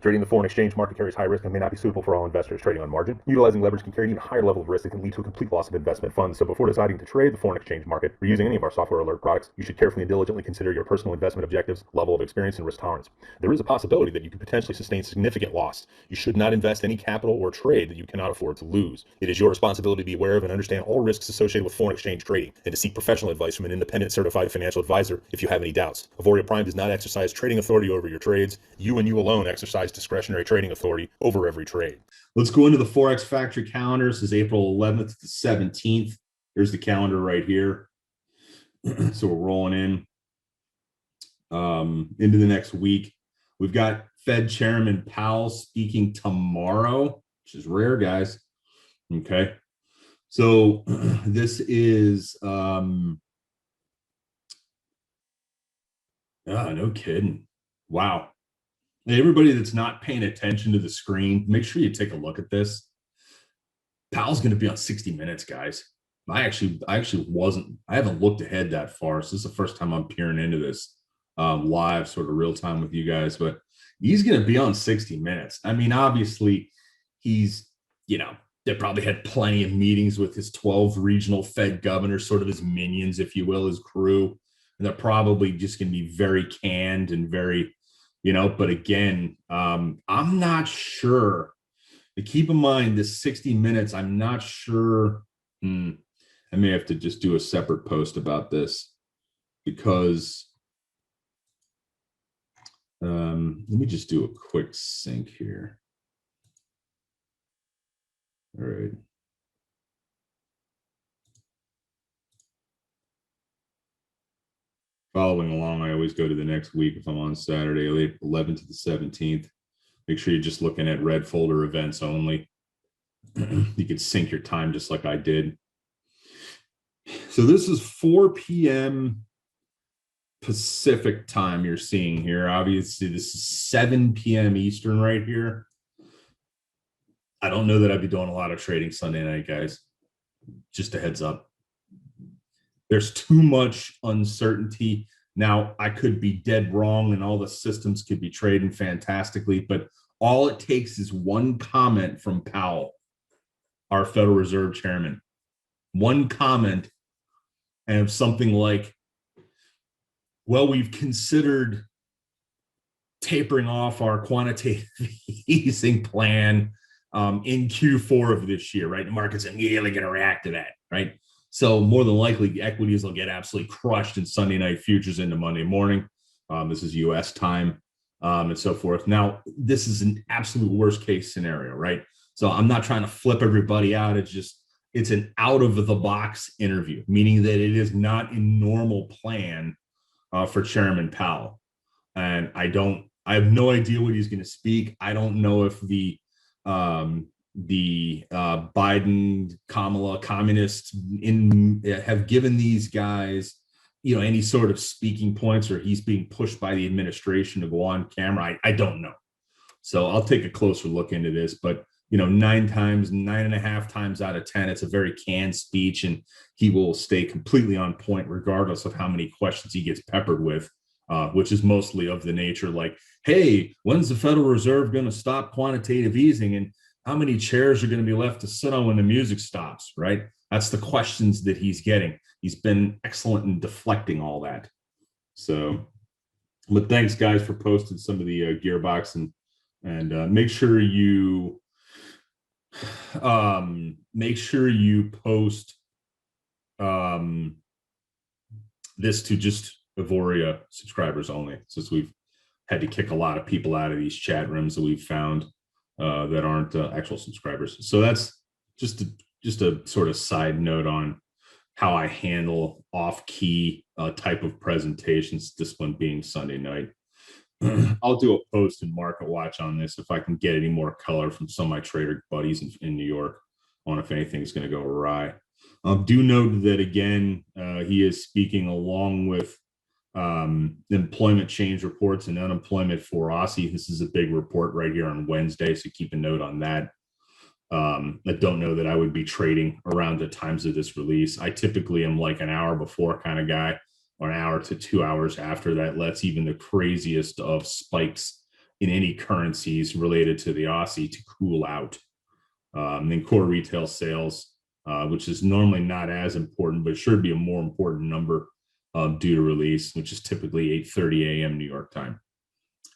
Trading the foreign exchange market carries high risk and may not be suitable for all investors. Trading on margin, utilizing leverage can carry an even higher level of risk that can lead to a complete loss of investment funds. So before deciding to trade the foreign exchange market or using any of our software alert products, you should carefully and diligently consider your personal investment objectives, level of experience, and risk tolerance. There is a possibility that you could potentially sustain significant loss. You should not invest any capital or trade that you cannot afford to lose. It is your responsibility to be aware of and understand all risks associated with foreign exchange trading and to seek professional advice from an independent certified financial advisor if you have any doubts. Auvoria Prime does not exercise trading authority over your trades. You and you alone exercise discretionary trading authority over every trade. Let's go into the Forex Factory calendar. This is April 11th to 17th. Here's the calendar right here. So we're rolling in into the next week. We've got Fed Chairman Powell speaking tomorrow, which is rare, guys. Okay. So this is no kidding. Wow. Everybody that's not paying attention to the screen, make sure you take a look at this. Powell's going to be on 60 Minutes, guys. I haven't looked ahead that far. So this is the first time I'm peering into this live, sort of real time with you guys, but he's going to be on 60 Minutes. I mean, obviously they probably had plenty of meetings with his 12 regional Fed governors, sort of his minions, if you will, his crew. And they're probably just going to be very canned and very, but again, I'm not sure. To keep in mind this 60 Minutes, I'm not sure. I may have to just do a separate post about this because let me just do a quick sync here. All right. Following along, I always go to the next week if I'm on Saturday, 11th to the 17th. Make sure you're just looking at red folder events only. You can sync your time just like I did. So this is 4 p.m. Pacific time you're seeing here. Obviously, this is 7 p.m. Eastern right here. I don't know that I'd be doing a lot of trading Sunday night, guys. Just a heads up. There's too much uncertainty. Now, I could be dead wrong and all the systems could be trading fantastically, but all it takes is one comment from Powell, our Federal Reserve Chairman. One comment and something like, well, we've considered tapering off our quantitative easing plan in Q4 of this year, right? The market's immediately going to react to that, right? So more than likely, the equities will get absolutely crushed in Sunday night futures into Monday morning. This is U.S. time and so forth. Now, this is an absolute worst case scenario, right? So I'm not trying to flip everybody out. It's an out of the box interview, meaning that it is not a normal plan for Chairman Powell. And I have no idea what he's going to speak. I don't know if the Biden, Kamala communists have given these guys, any sort of speaking points, or he's being pushed by the administration to go on camera. I don't know. So I'll take a closer look into this, but 9.5 times out of 10, it's a very canned speech, and he will stay completely on point regardless of how many questions he gets peppered with, which is mostly of the nature like, hey, when's the Federal Reserve going to stop quantitative easing? And how many chairs are going to be left to sit on when the music stops, right? That's the questions that he's getting. He's been excellent in deflecting all that. So, but thanks, guys, for posting some of the Gearbox, and make sure you post this to just Auvoria subscribers only, since we've had to kick a lot of people out of these chat rooms that we've found that aren't actual subscribers. So that's just a sort of side note on how I handle off-key type of presentations, this one being Sunday night. I'll do a post in Market Watch on this if I can get any more color from some of my trader buddies in New York on if anything's going to go awry. Do note that, again, he is speaking along with employment change reports and unemployment for Aussie. This is a big report right here on Wednesday, so keep a note on that. I don't know that I would be trading around the times of this release. I typically am like an hour before kind of guy, or an hour to 2 hours after. That lets even the craziest of spikes in any currencies related to the Aussie to cool out. Then core retail sales, which is normally not as important, but should be a more important number due to release, which is typically 8:30 a.m. New York time.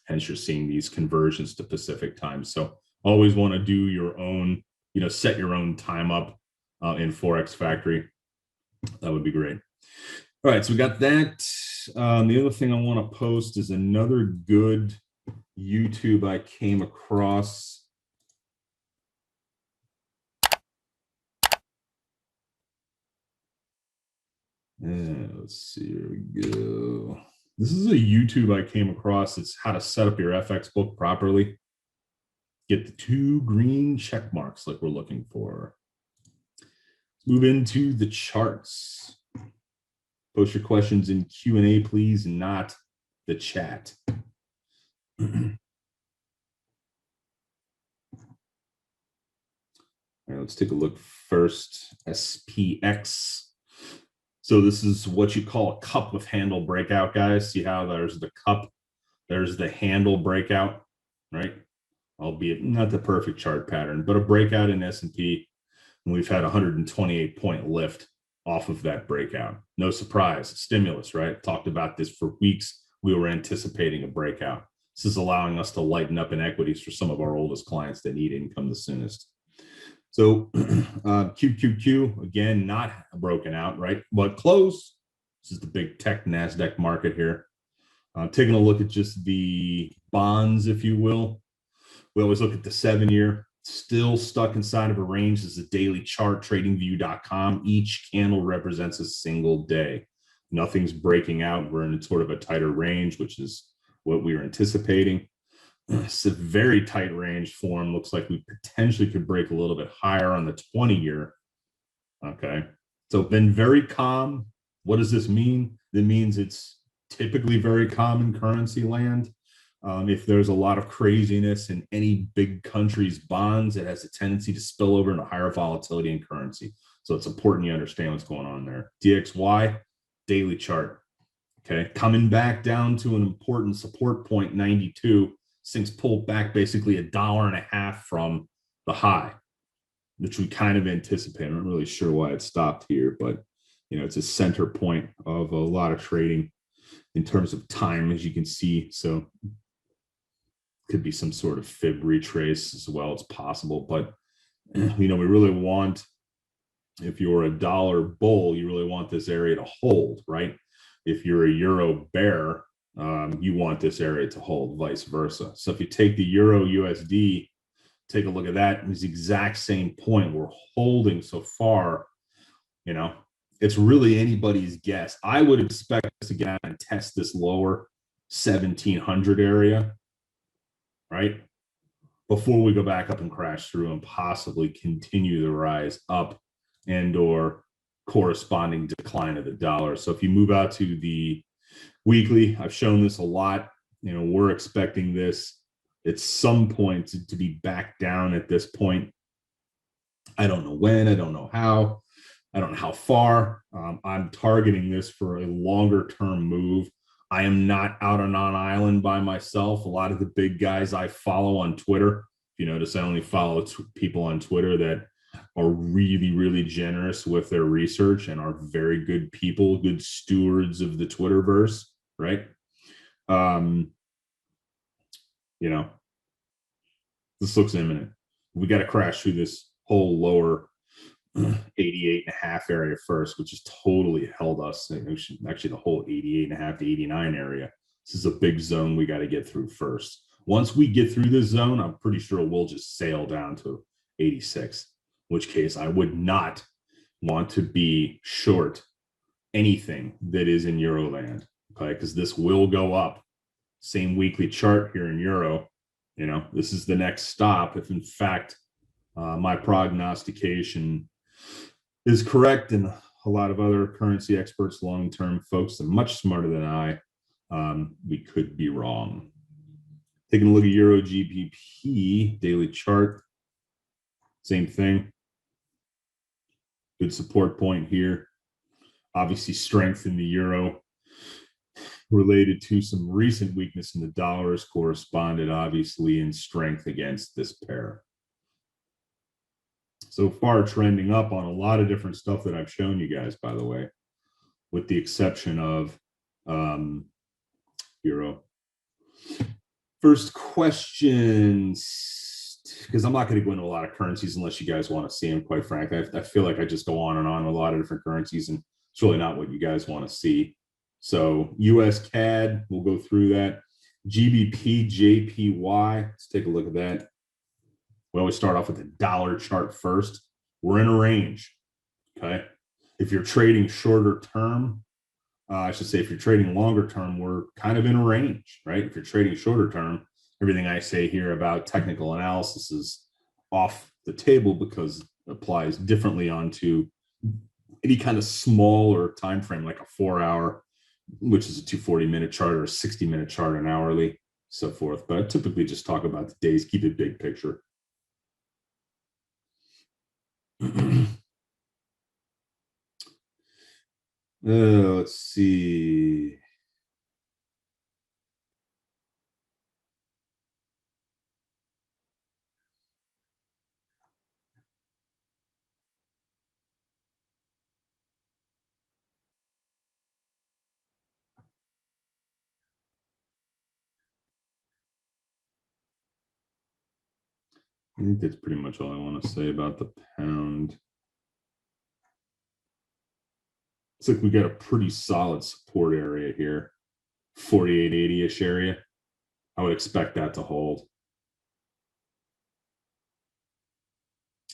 Hence, you're seeing these conversions to Pacific time. So always want to do your own, set your own time up in Forex Factory. That would be great. All right, so we got that. The other thing I want to post is another good YouTube I came across. Let's see, here we go. This is a YouTube I came across. It's how to set up your FX book properly. Get the 2 green check marks like we're looking for. Let's move into the charts. Post your questions in Q&A, please, not the chat. All right, let's take a look first. SPX. So this is what you call a cup with handle breakout, guys. See how there's the cup, there's the handle breakout, right? Albeit not the perfect chart pattern, but a breakout in S&P. And we've had 128 point lift off of that breakout. No surprise, stimulus, right? Talked about this for weeks. We were anticipating a breakout. This is allowing us to lighten up in equities for some of our oldest clients that need income the soonest. So QQQ, again, not broken out, right? But close. This is the big tech NASDAQ market here. Taking a look at just the bonds, if you will. We always look at the 7-year, still stuck inside of a range. This is a daily chart, tradingview.com. Each candle represents a single day. Nothing's breaking out. We're in sort of a tighter range, which is what we were anticipating. It's a very tight range form. Looks like we potentially could break a little bit higher on the 20-year. Okay. So been very calm. What does this mean? That means it's typically very calm in currency land. If there's a lot of craziness in any big country's bonds, it has a tendency to spill over into higher volatility in currency. So it's important you understand what's going on there. DXY, daily chart. Okay. Coming back down to an important support point, 92. Things pulled back basically $1.50 from the high, which we kind of anticipate. I'm not really sure why it stopped here, but it's a center point of a lot of trading in terms of time, as you can see. So could be some sort of fib retrace as well. It's possible, but we really want, if you're a dollar bull, you really want this area to hold, right? If you're a euro bear, you want this area to hold, vice versa. So if you take the euro USD, take a look at that, it's the exact same point we're holding so far. It's really anybody's guess. I would expect us to get out and test this lower 1700 area, right? Before we go back up and crash through and possibly continue the rise up and or corresponding decline of the dollar. So if you move out to the weekly, I've shown this a lot. We're expecting this at some point to be back down at this point. I don't know when, I don't know how, I don't know how far. I'm targeting this for a longer term move. I am not out on an island by myself. A lot of the big guys I follow on Twitter, if you notice, I only follow people on Twitter that are really, really generous with their research and are very good people, good stewards of the Twitterverse, right? This looks imminent. We got to crash through this whole lower 88.5 area first, which has totally held us. Actually, the whole 88.5 to 89 area. This is a big zone we got to get through first. Once we get through this zone, I'm pretty sure we'll just sail down to 86, in which case I would not want to be short anything that is in Euroland, okay? Because this will go up. Same weekly chart here in Euro. This is the next stop. If in fact my prognostication is correct, and a lot of other currency experts, long-term folks, are much smarter than I, we could be wrong. Taking a look at Euro GBP daily chart. Same thing. Good support point here. Obviously, strength in the euro related to some recent weakness in the dollar is corresponded, obviously, in strength against this pair. So far, trending up on a lot of different stuff that I've shown you guys, by the way, with the exception of euro. First questions, because I'm not going to go into a lot of currencies unless you guys want to see them, quite frankly. I feel like I just go on and on a lot of different currencies, and it's really not what you guys want to see. So US CAD, we'll go through that. GBP, JPY, let's take a look at that. We always start off with the dollar chart first. We're in a range, okay? If you're trading shorter term, I should say if you're trading longer term, we're kind of in a range, right? If you're trading shorter term, everything I say here about technical analysis is off the table because it applies differently onto any kind of smaller time frame, like a 4-hour, which is a 240-minute chart, or a 60-minute chart, an hourly, so forth. But I typically just talk about the days, keep it big picture. Let's see. I think that's pretty much all I want to say about the pound. Looks like we got a pretty solid support area here, 48.80-ish area. I would expect that to hold.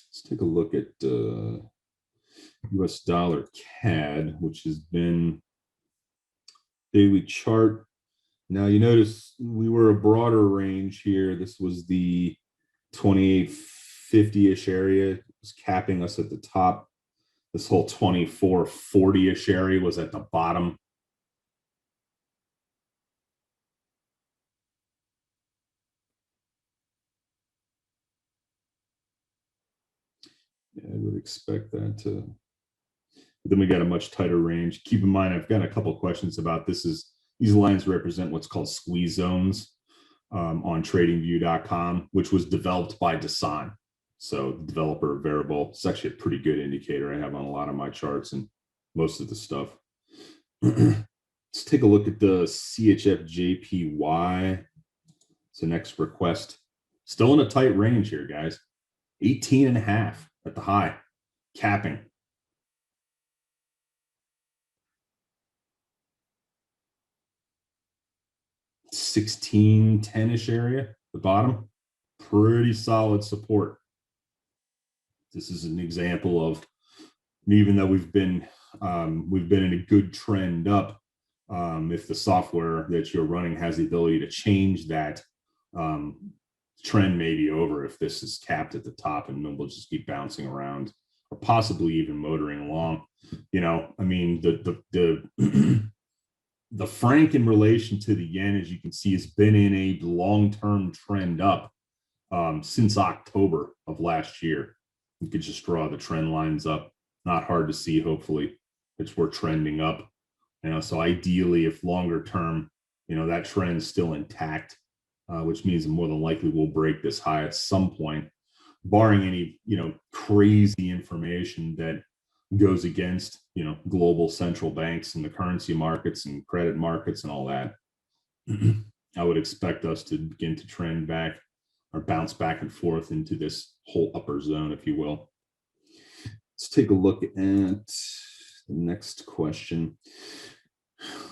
Let's take a look at US dollar CAD, which has been daily chart. Now you notice we were a broader range here. This was the 2850-ish area. It was capping us at the top. This whole 2440-ish area was at the bottom. Yeah, I would expect that to. Then we got a much tighter range. Keep in mind, I've got a couple of questions about this. These lines represent what's called squeeze zones on tradingview.com, which was developed by Dasan. So the developer of Variable. It's actually a pretty good indicator I have on a lot of my charts and most of the stuff. Let's take a look at the CHF-JPY. It's the next request. Still in a tight range here, guys. 18.5 at the high, capping. 1610-ish area, the bottom. Pretty solid support. This is an example of, even though we've been in a good trend up, if the software that you're running has the ability to change that, trend may be over if this is capped at the top and we'll just keep bouncing around or possibly even motoring along. You know, I mean, the franc in relation to the yen, as you can see, has been in a long-term trend up since October of last year. You could just draw the trend lines up. Not hard to see, hopefully. We're trending up. You know, so ideally, if longer term, you know, that trend's still intact, which means more than likely we'll break this high at some point, barring any, you know, crazy information that goes against, you know, global central banks and the currency markets and credit markets and all that. I would expect us to begin to trend back or bounce back and forth into this whole upper zone, if you will. Let's take a look at the next question.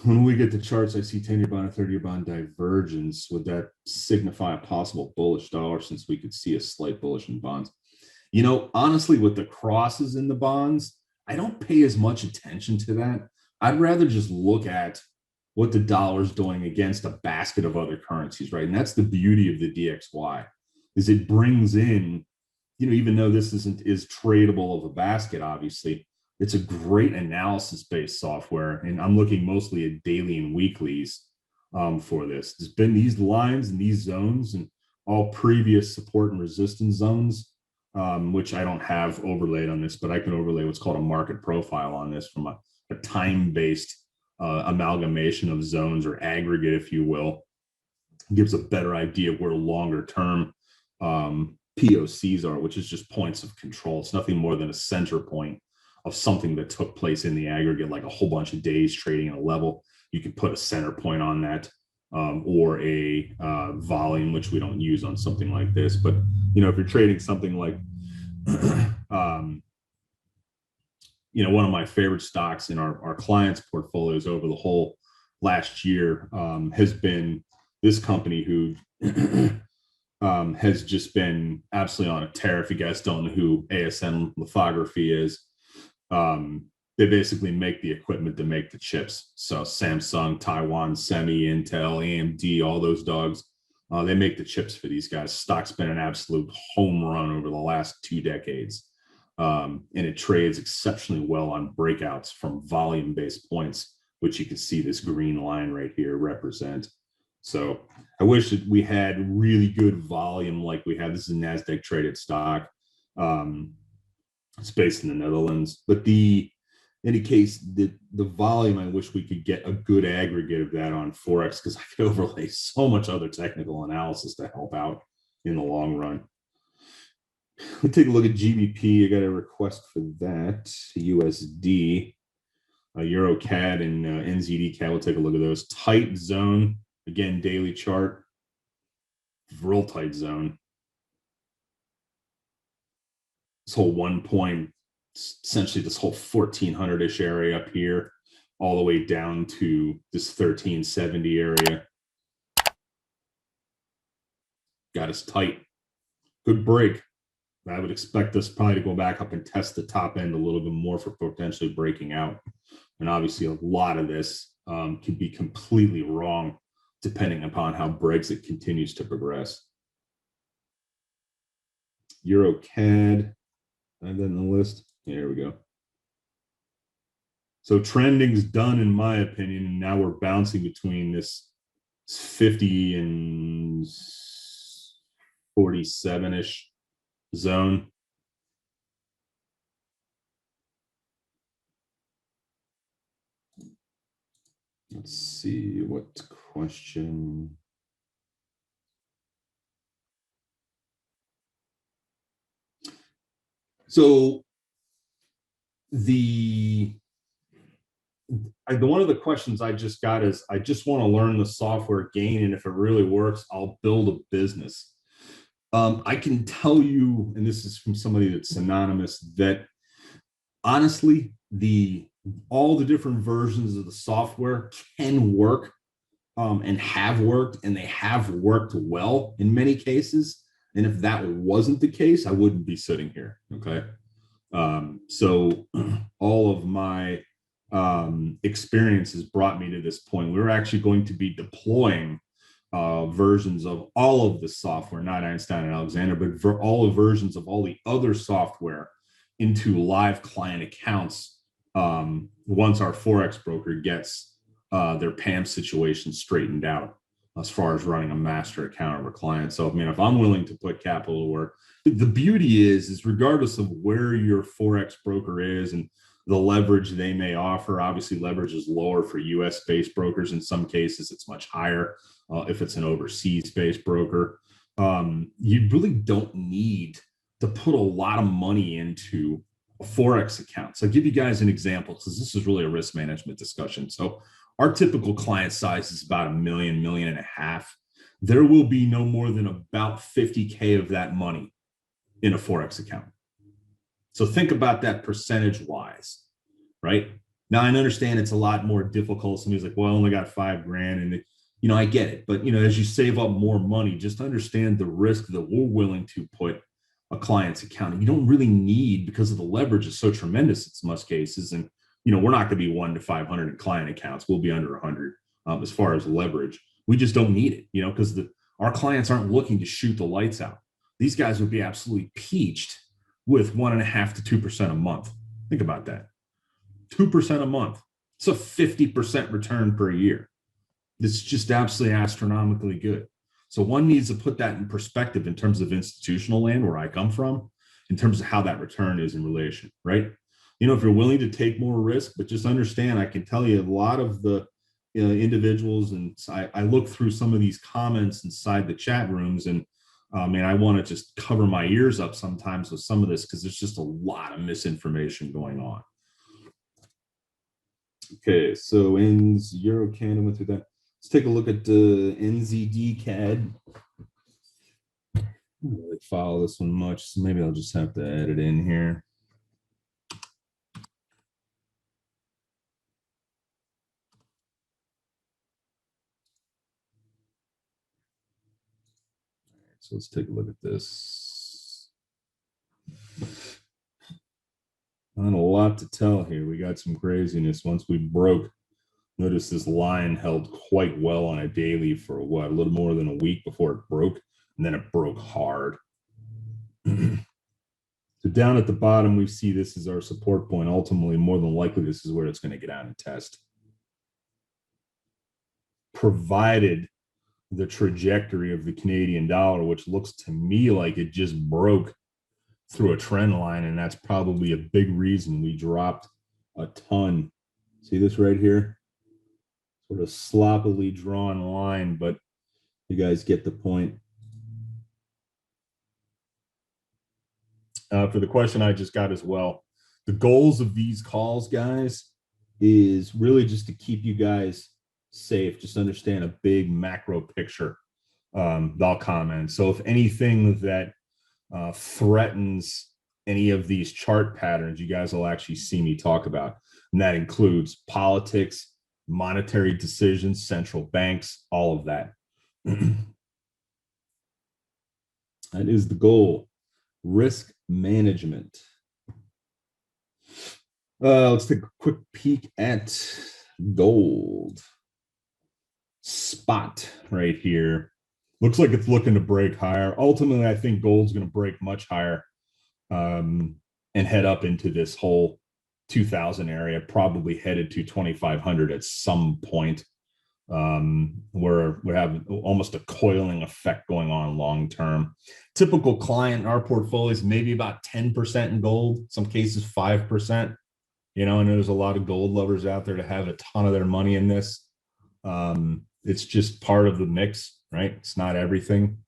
When we get the charts, I see 10-year bond and 30-year bond divergence. Would that signify a possible bullish dollar, since we could see a slight bullish in bonds? You know, honestly, with the crosses in the bonds, I don't pay as much attention to that. I'd rather just look at what the dollar's doing against a basket of other currencies, right? And that's the beauty of the DXY, is it brings in, you know, even though this is tradable of a basket, obviously, it's a great analysis-based software. And I'm looking mostly at daily and weeklies for this. There's been these lines and these zones and all previous support and resistance zones which I don't have overlaid on this, but I can overlay what's called a market profile on this from a time-based amalgamation of zones or aggregate, if you will. Gives a better idea of where longer term POCs are, which is just points of control. It's nothing more than a center point of something that took place in the aggregate, like a whole bunch of days trading at a level. You could put a center point on that, or a volume, which we don't use on something like this. But if you're trading something like one of my favorite stocks in our clients' portfolios over the whole last year has been this company who has just been absolutely on a tear. If you guys don't know who ASM lithography is, they basically make the equipment to make the chips. So Samsung, Taiwan, Semi, Intel, AMD, all those dogs, they make the chips for these guys. Stock's been an absolute home run over the last 2 decades. And it trades exceptionally well on breakouts from volume-based points, which you can see this green line right here represent. So I wish that we had really good volume like we have. This is a NASDAQ traded stock. It's based in the Netherlands. But in any case, the volume, I wish we could get a good aggregate of that on Forex, because I could overlay so much other technical analysis to help out in the long run. Let's take a look at GBP. I got a request for that. USD, Euro CAD, and NZD CAD. We'll take a look at those. Tight zone. Again, daily chart. Real tight zone. This whole 1 point, essentially this whole 1400-ish area up here, all the way down to this 1370 area. Got us tight. Good break. I would expect us probably to go back up and test the top end a little bit more for potentially breaking out. And obviously a lot of this can be completely wrong depending upon how Brexit continues to progress. Euro CAD, and then the list. Here we go. So trending's done in my opinion, and now we're bouncing between this 50 and 47-ish zone. Let's see what question. So one of the questions I just got is, I just want to learn the software gain, and if it really works, I'll build a business. I can tell you, and this is from somebody that's anonymous, that honestly, all the different versions of the software can work and have worked, and they have worked well in many cases. And if that wasn't the case, I wouldn't be sitting here. Okay. So all of my experiences brought me to this point. We're actually going to be deploying versions of all of the software, not Einstein and Alexander, but for all the versions of all the other software into live client accounts once our Forex broker gets their PAM situation straightened out as far as running a master account over client. So, I mean, if I'm willing to put capital to work, the beauty is regardless of where your Forex broker is and the leverage they may offer, obviously leverage is lower for US-based brokers. In some cases, it's much higher if it's an overseas-based broker. You really don't need to put a lot of money into a Forex account. So I'll give you guys an example, because this is really a risk management discussion. So our typical client size is about $1 million, $1.5 million. There will be no more than about 50K of that money in a Forex account. So think about that percentage wise, right? Now I understand it's a lot more difficult. Somebody's like, well, I only got $5 grand, and I get it. But as you save up more money, just understand the risk that we're willing to put a client's account. And you don't really need, because of the leverage is so tremendous in most cases. And we're not going to be 1 to 500 in client accounts. We'll be under 100 as far as leverage. We just don't need it, because our clients aren't looking to shoot the lights out. These guys would be absolutely peached with 1.5 to 2% a month. Think about that. 2% a month. It's a 50% return per year. It's just absolutely astronomically good. So one needs to put that in perspective in terms of institutional land, where I come from. in terms of how that return is in relation, right? You know, if you're willing to take more risk, but just understand, I can tell you a lot of the individuals, and I look through some of these comments inside the chat rooms, and I want to just cover my ears up sometimes with some of this because there's just a lot of misinformation going on. Okay, so ends Euro CAD, went through that. Let's take a look at the NZD CAD. I don't really follow this one much, so maybe I'll just have to add it in here. So let's take a look at this. Not a lot to tell here. We got some craziness once we broke. Notice this line held quite well on a daily for what, a little more than a week before it broke, and then it broke hard. So down at the bottom, we see this is our support point. Ultimately, more than likely, this is where it's going to get out and test. Provided the trajectory of the Canadian dollar, which looks to me like it just broke through a trend line, and that's probably a big reason we dropped a ton. See this right here? Sort of sloppily drawn line, but you guys get the point. For the question I just got as well, the goals of these calls, guys, is really just to keep you guys safe. Just understand a big macro picture. I'll comment. So if anything that threatens any of these chart patterns, you guys will actually see me talk about. And that includes politics, monetary decisions, central banks, all of that. That is the goal. Risk management. Let's take a quick peek at gold. Spot right here. Looks like it's looking to break higher. Ultimately, I think gold's going to break much higher and head up into this whole 2000 area, probably headed to 2500 at some point. Where we have almost a coiling effect going on long term. Typical client in our portfolio is maybe about 10% in gold, some cases 5%. You know, and there's a lot of gold lovers out there to have a ton of their money in this. It's just part of the mix, right? It's not everything.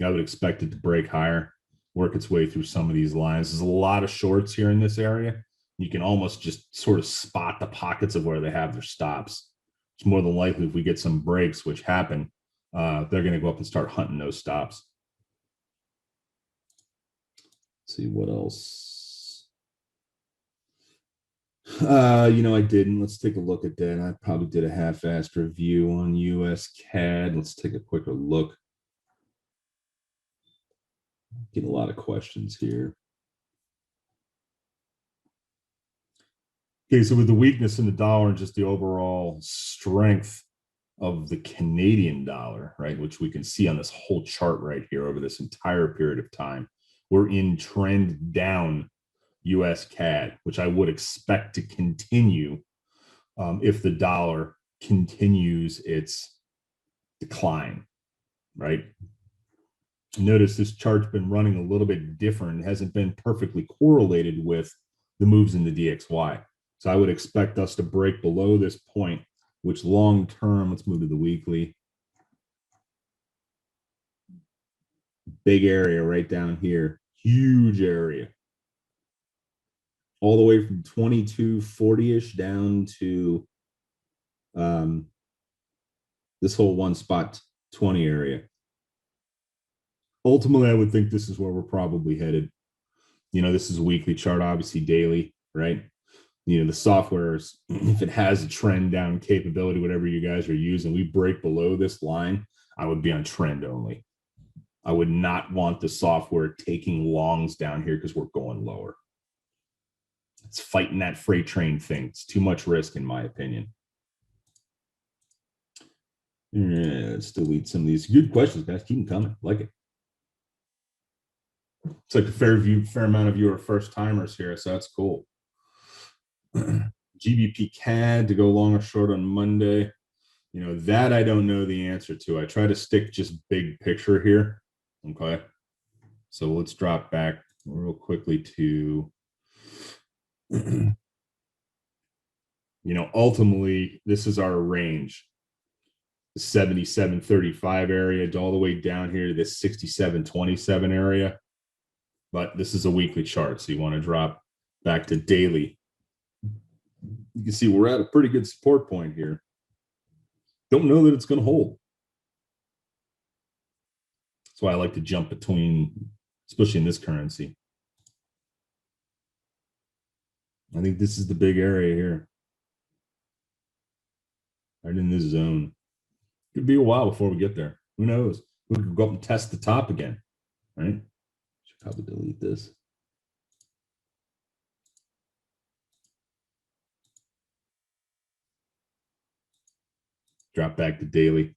I would expect it to break higher, work its way through some of these lines. There's a lot of shorts here in this area. You can almost just sort of spot the pockets of where they have their stops. It's more than likely if we get some breaks, which happen, they're going to go up and start hunting those stops. Let's see what else. I didn't. Let's take a look at that. I probably did a half-assed review on US CAD. Let's take a quicker look. Getting a lot of questions here. Okay, so with the weakness in the dollar and just the overall strength of the Canadian dollar, right, which we can see on this whole chart right here over this entire period of time, we're in trend down US CAD, which I would expect to continue if the dollar continues its decline, right? Notice this chart's been running a little bit different. It hasn't been perfectly correlated with the moves in the DXY. So I would expect us to break below this point, which long term, let's move to the weekly. Big area right down here, huge area. All the way from 2240-ish down to this whole one spot 20 area. Ultimately, I would think this is where we're probably headed. You know, this is a weekly chart, obviously daily, right? You know, the software is, if it has a trend down capability, whatever you guys are using, we break below this line, I would be on trend only. I would not want the software taking longs down here because we're going lower. It's fighting that freight train thing. It's too much risk, in my opinion. Yeah, let's delete some of these. Good questions, guys. Keep them coming. Like it. It's like a fair amount of you are first timers here, so that's cool. GBP CAD to go long or short on Monday. You know, that I don't know the answer to. I try to stick just big picture here. Okay. So let's drop back real quickly to, ultimately, this is our range. The 77.35 area all the way down here to this 67.27 area. But this is a weekly chart, so you want to drop back to daily. You can see we're at a pretty good support point here. Don't know that it's going to hold. That's why I like to jump between, especially in this currency. I think this is the big area here. Right in this zone. Could be a while before we get there. Who knows? We could go up and test the top again, right? Should probably delete this. Drop back to daily.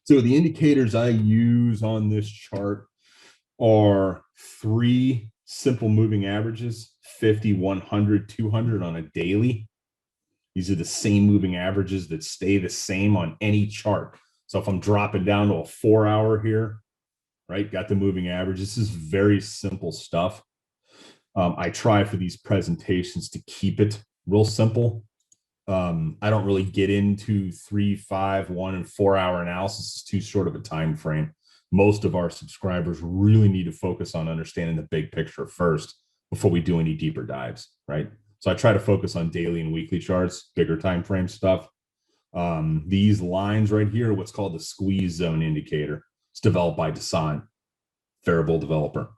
So the indicators I use on this chart are 3 simple moving averages, 50, 100, 200 on a daily. These are the same moving averages that stay the same on any chart. So if I'm dropping down to a 4-hour here, right, got the moving average. This is very simple stuff. I try for these presentations to keep it real simple. I don't really get into 3, 5, 1, and 4-hour analysis. It's too short of a time frame. Most of our subscribers really need to focus on understanding the big picture first before we do any deeper dives, right? So I try to focus on daily and weekly charts, bigger time frame stuff. These lines right here are what's called the squeeze zone indicator. It's developed by Descent, Variable developer.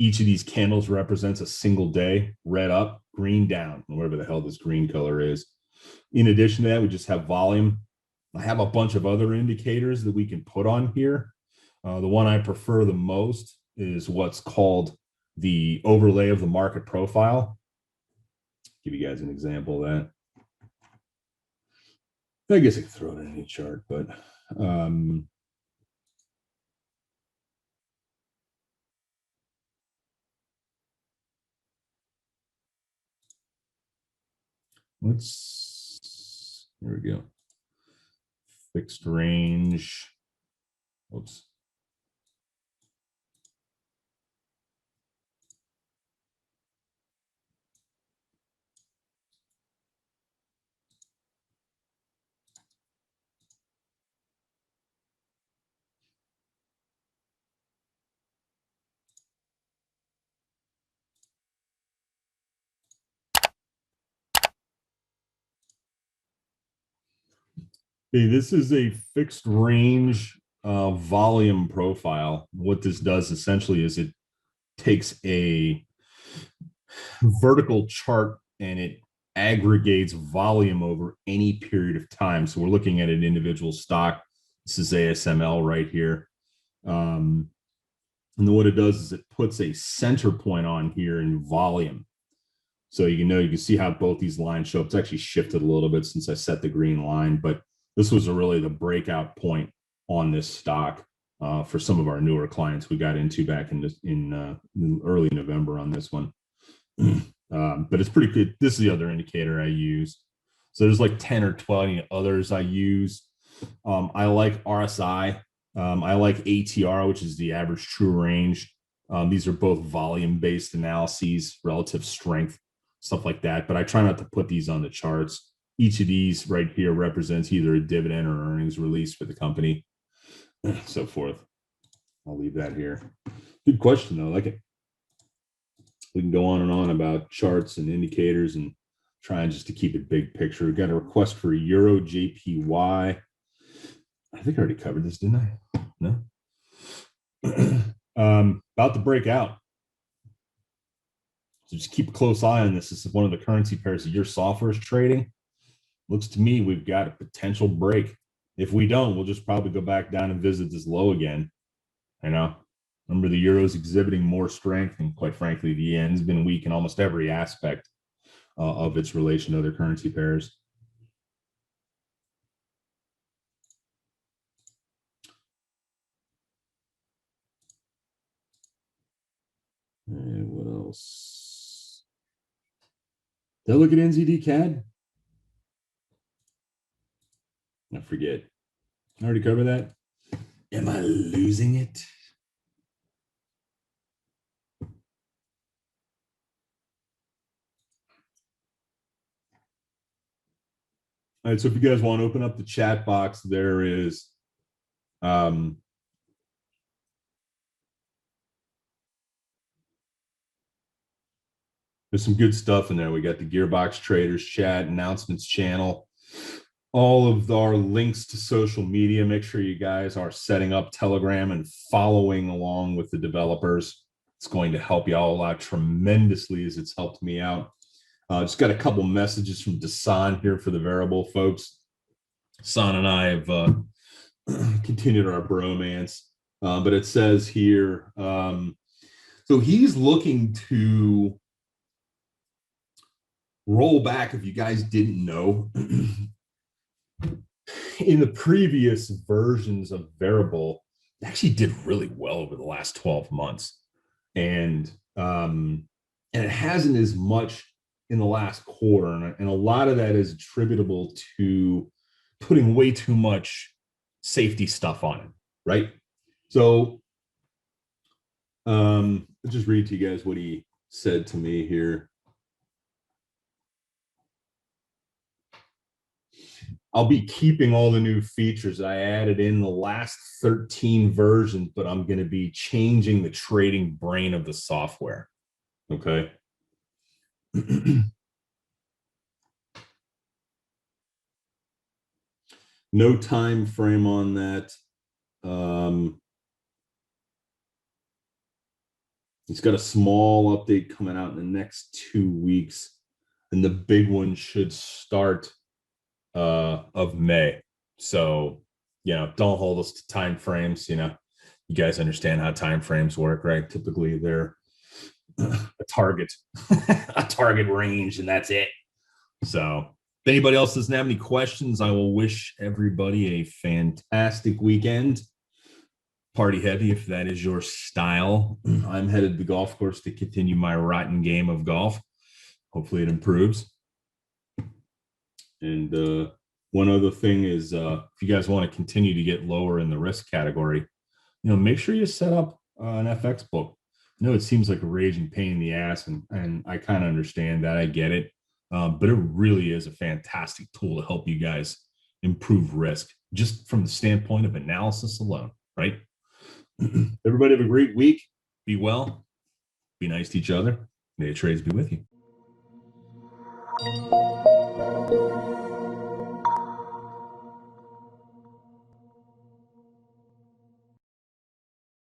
Each of these candles represents a single day, red up, green down, whatever the hell this green color is. In addition to that, we just have volume. I have a bunch of other indicators that we can put on here. The one I prefer the most is what's called the overlay of the market profile. Give you guys an example of that. I guess I could throw it in any chart, but here we go. Fixed range. Oops. Okay, this is a fixed range volume profile. What this does essentially is it takes a vertical chart and it aggregates volume over any period of time. So we're looking at an individual stock. This is ASML right here. And then what it does is it puts a center point on here in volume. So you can see how both these lines show up. It's actually shifted a little bit since I set the green line, but this was really the breakout point on this stock for some of our newer clients we got into back in early November on this one. But it's pretty good. This is the other indicator I use. So there's like 10 or 20 others I use. I like RSI. I like ATR, which is the average true range. These are both volume-based analyses, relative strength, stuff like that. But I try not to put these on the charts. Each of these right here represents either a dividend or earnings release for the company, so forth. I'll leave that here. Good question, though. I like it. We can go on and on about charts and indicators and trying just to keep it big picture. We got a request for Euro JPY. I think I already covered this, didn't I? No. About to break out. So just keep a close eye on this. This is one of the currency pairs that your software is trading. Looks to me we've got a potential break. If we don't, we'll just probably go back down and visit this low again. Remember, the euro's exhibiting more strength, and quite frankly, the yen's been weak in almost every aspect of its relation to other currency pairs. And what else? Did I look at NZD CAD? I forget. I already covered that. Am I losing it? All right, so if you guys want to open up the chat box, there is there's some good stuff in there. We got the Gearbox Traders chat, announcements channel, all of our links to social media. Make sure you guys are setting up Telegram and following along with the developers. It's going to help you all out tremendously as it's helped me out. Just got a couple messages from Dasan here for the variable folks. San and I have continued our bromance, but it says here, so he's looking to roll back, if you guys didn't know, in the previous versions of variable, it actually did really well over the last 12 months. And it hasn't as much in the last quarter. And a lot of that is attributable to putting way too much safety stuff on it, right? So I'll just read to you guys what he said to me here. I'll be keeping all the new features I added in the last 13 versions, but I'm going to be changing the trading brain of the software. Okay. No time frame on that. It's got a small update coming out in the next 2 weeks, and the big one should start of May. So, don't hold us to time frames. You guys understand how time frames work, right? Typically, they're a target, a target range, and that's it. So, if anybody else doesn't have any questions, I will wish everybody a fantastic weekend. Party heavy if that is your style. I'm headed to the golf course to continue my rotten game of golf. Hopefully, it improves. And one other thing is, if you guys want to continue to get lower in the risk category, make sure you set up an FX book. I know it seems like a raging pain in the ass, and I kind of understand that. I get it. But it really is a fantastic tool to help you guys improve risk just from the standpoint of analysis alone, right? Everybody have a great week. Be well. Be nice to each other. May the trades be with you.